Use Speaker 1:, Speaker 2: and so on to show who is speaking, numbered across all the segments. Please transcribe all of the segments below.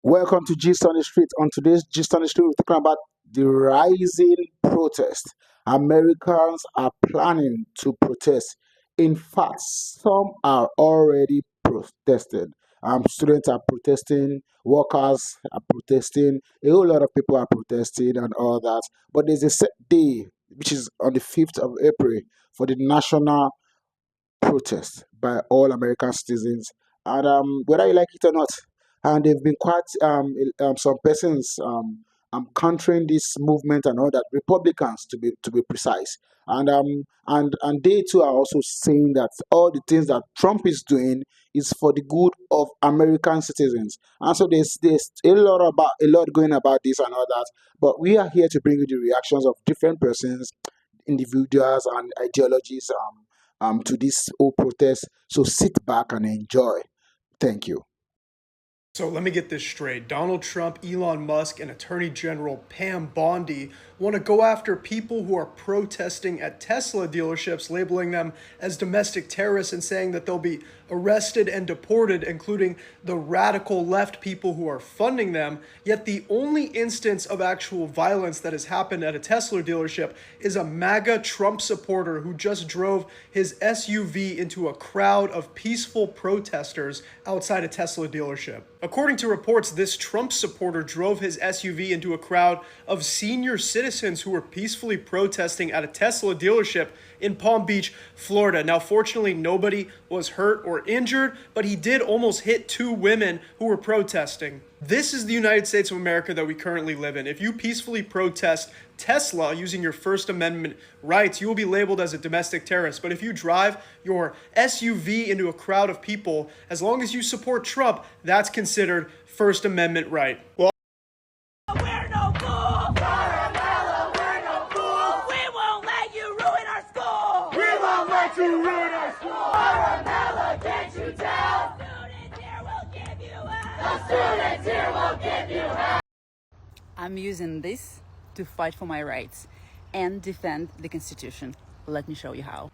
Speaker 1: Welcome to Gist on the Street. On today's Gist on the Street, we're talking about the rising protest. Americans are planning to protest. In fact, some are already protested. Students are protesting, workers are protesting, a whole lot of people are protesting and all that. But there's a set day, which is on the 5th of April, for the national protest by all American citizens, and whether you like it or not, and they've been quite some persons countering this movement and all that. Republicans, to be precise, and they too are also saying that all the things that Trump is doing is for the good of American citizens, and so there's a lot going about this and all that. But we are here to bring you the reactions of different persons, individuals, and ideologies to this whole protest. So sit back and enjoy. Thank you.
Speaker 2: So let me get this straight. Donald Trump, Elon Musk, and Attorney General Pam Bondi want to go after people who are protesting at Tesla dealerships, labeling them as domestic terrorists and saying that they'll be arrested and deported, including the radical left people who are funding them. Yet the only instance of actual violence that has happened at a Tesla dealership is a MAGA Trump supporter who just drove his SUV into a crowd of peaceful protesters outside a Tesla dealership. According to reports, this Trump supporter drove his SUV into a crowd of senior citizens who were peacefully protesting at a Tesla dealership in Palm Beach, Florida. Now, fortunately, nobody was hurt or injured, but he did almost hit two women who were protesting. This is the United States of America that we currently live in. If you peacefully protest Tesla using your First Amendment rights, you will be labeled as a domestic terrorist. But if you drive your SUV into a crowd of people, as long as you support Trump, that's considered First Amendment right. Well,
Speaker 3: We're no fools! Caramella, we're no fools! We won't let you ruin our school! We won't let you ruin our school! Caramella, can't you tell? The students here will give you hell! The students here will give you hell!
Speaker 4: I'm using this to fight for my rights and defend the Constitution. Let me show you how.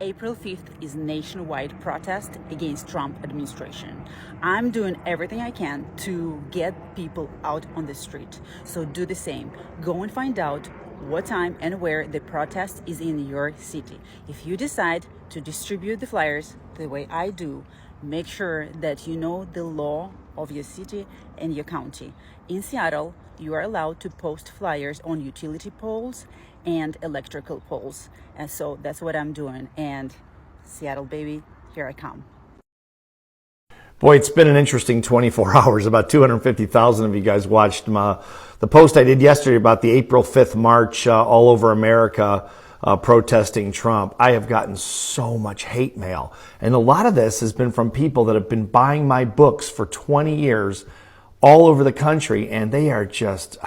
Speaker 4: April 5th is nationwide protest against Trump administration. I'm doing everything I can to get people out on the street. So do the same. Go and find out what time and where the protest is in your city. If you decide to distribute the flyers the way I do, make sure that you know the law of your city and your county. In Seattle, you are allowed to post flyers on utility poles and electrical poles. And so that's what I'm doing. And Seattle, baby, here I come.
Speaker 5: Boy, it's been an interesting 24 hours. About 250,000 of you guys watched the post I did yesterday about the April 5th march all over America protesting Trump. I have gotten so much hate mail. And a lot of this has been from people that have been buying my books for 20 years all over the country. And they are just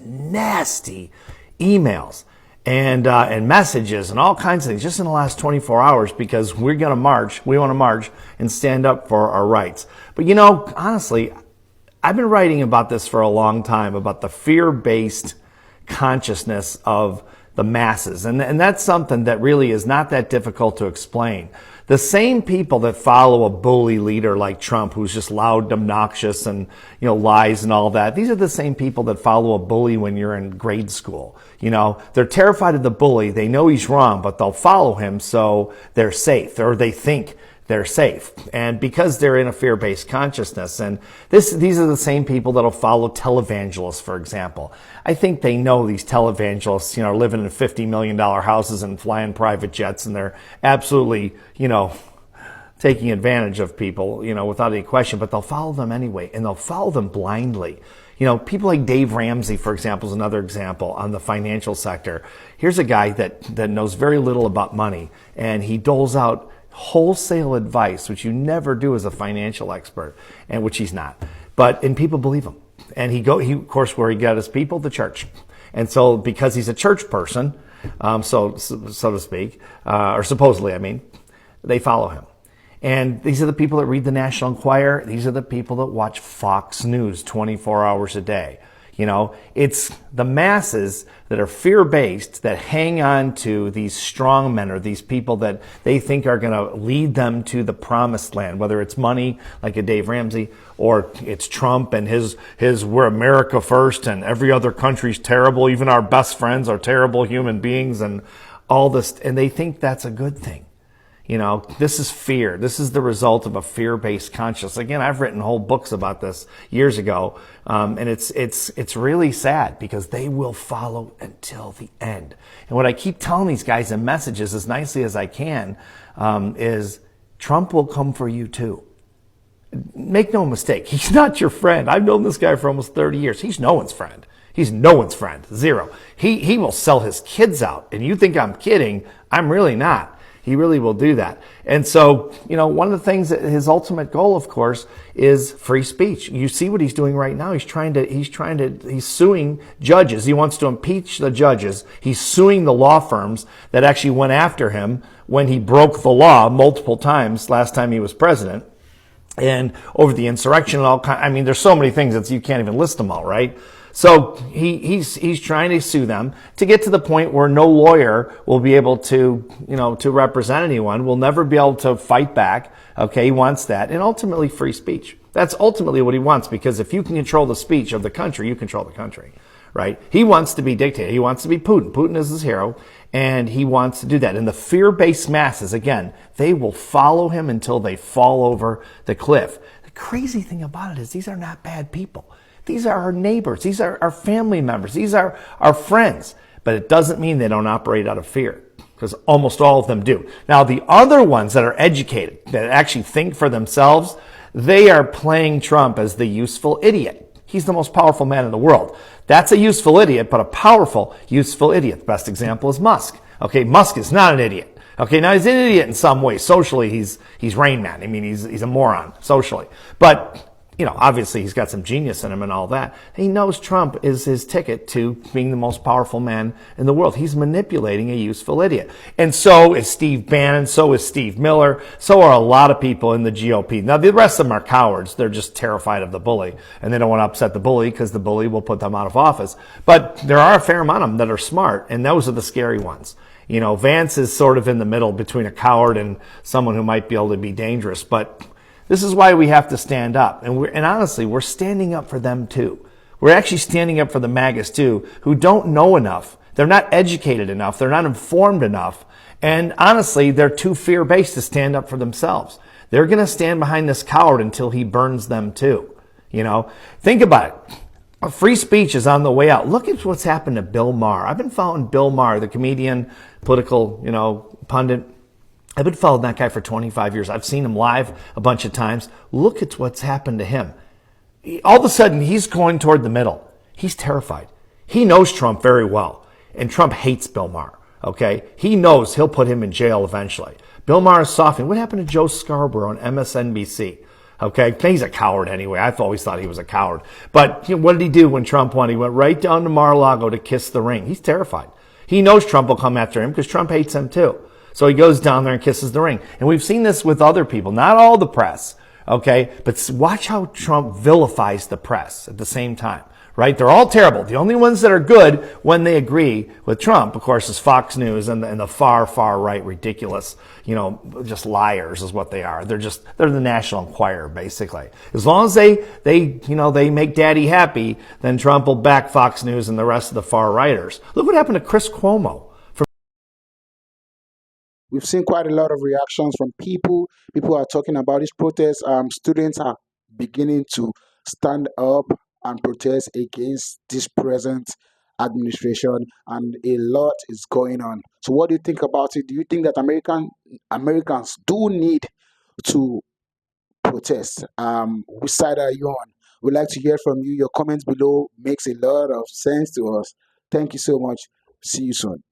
Speaker 5: nasty emails and messages and all kinds of things just in the last 24 hours because we're going to march. We want to march and stand up for our rights. But honestly, I've been writing about this for a long time, about the fear-based consciousness of the masses. And that's something that really is not that difficult to explain. The same people that follow a bully leader like Trump, who's just loud, obnoxious, and lies and all that, these are the same people that follow a bully when you're in grade school. They're terrified of the bully. They know he's wrong, but they'll follow him so they're safe, or they think they're safe. And because they're in a fear-based consciousness, and these are the same people that'll follow televangelists, for example. I think they know these televangelists, are living in $50 million houses and flying private jets, and they're absolutely, taking advantage of people, without any question, but they'll follow them anyway, and they'll follow them blindly. People like Dave Ramsey, for example, is another example on the financial sector. Here's a guy that knows very little about money, and he doles out wholesale advice, which you never do as a financial expert, and which he's not. And people believe him. And he of course, where he got his people, the church. And so, because he's a church person, so to speak, or supposedly, they follow him. And these are the people that read the National Enquirer. These are the people that watch Fox News 24 hours a day. You know, it's the masses that are fear-based that hang on to these strong men or these people that they think are going to lead them to the promised land, whether it's money, like a Dave Ramsey, or it's Trump and his we're America first and every other country's terrible. Even our best friends are terrible human beings and all this. And they think that's a good thing. You know, this is fear. This is the result of a fear-based consciousness. Again, I've written whole books about this years ago, and it's really sad because they will follow until the end. And what I keep telling these guys in messages as nicely as I can is Trump will come for you too. Make no mistake, he's not your friend. I've known this guy for almost 30 years. He's no one's friend. He's no one's friend. Zero. He will sell his kids out. And you think I'm kidding? I'm really not. He really will do that. And so, you know, one of the things that his ultimate goal, of course, is free speech. You see what he's doing right now. He's suing judges. He wants to impeach the judges. He's suing the law firms that actually went after him when he broke the law multiple times last time he was president. And over the insurrection and all kinds. I mean, there's so many things that you can't even list them all, right? So he's trying to sue them to get to the point where no lawyer will be able to, you know, to represent anyone, will never be able to fight back. Okay, he wants that. And ultimately free speech. That's ultimately what he wants, because if you can control the speech of the country, you control the country, right? He wants to be dictator. He wants to be Putin. Putin is his hero, and he wants to do that. And the fear-based masses, again, they will follow him until they fall over the cliff. The crazy thing about it is these are not bad people. These are our neighbors. These are our family members. These are our friends. But it doesn't mean they don't operate out of fear, because almost all of them do. Now, the other ones that are educated, that actually think for themselves, they are playing Trump as the useful idiot. He's the most powerful man in the world. That's a useful idiot, but a powerful, useful idiot. The best example is Musk. Okay, Musk is not an idiot. Okay, now he's an idiot in some ways. Socially, he's Rain Man. I mean, he's a moron socially. But you know, obviously he's got some genius in him and all that. He knows Trump is his ticket to being the most powerful man in the world. He's manipulating a useful idiot. And so is Steve Bannon, so is Steve Miller, so are a lot of people in the GOP. Now, the rest of them are cowards. They're just terrified of the bully, and they don't want to upset the bully because the bully will put them out of office. But there are a fair amount of them that are smart, and those are the scary ones. You know, Vance is sort of in the middle between a coward and someone who might be able to be dangerous, but this is why we have to stand up. And honestly, we're standing up for them too. We're actually standing up for the MAGAs too, who don't know enough. They're not educated enough. They're not informed enough. And honestly, they're too fear-based to stand up for themselves. They're going to stand behind this coward until he burns them too. You know, think about it. Free speech is on the way out. Look at what's happened to Bill Maher. I've been following Bill Maher, the comedian, political, you know, pundit. I've been following that guy for 25 years. I've seen him live a bunch of times. Look at what's happened to him. All of a sudden, he's going toward the middle. He's terrified. He knows Trump very well, and Trump hates Bill Maher, okay? He knows he'll put him in jail eventually. Bill Maher is softening. What happened to Joe Scarborough on MSNBC? Okay, he's a coward anyway. I've always thought he was a coward. But you know, what did he do when Trump won? He went right down to Mar-a-Lago to kiss the ring. He's terrified. He knows Trump will come after him because Trump hates him too. So he goes down there and kisses the ring. And we've seen this with other people, not all the press, okay? But watch how Trump vilifies the press at the same time, right? They're all terrible. The only ones that are good when they agree with Trump, of course, is Fox News and the far, far right, ridiculous, you know, just liars is what they are. They're the National Enquirer, basically. As long as they make daddy happy, then Trump will back Fox News and the rest of the far righters. Look what happened to Chris Cuomo.
Speaker 1: We've seen quite a lot of reactions from people. People are talking about this protest. Students are beginning to stand up and protest against this present administration, and a lot is going on. So, what do you think about it? Do you think that Americans do need to protest? Which side are you on? We'd like to hear from you. Your comments below makes a lot of sense to us. Thank you so much. See you soon.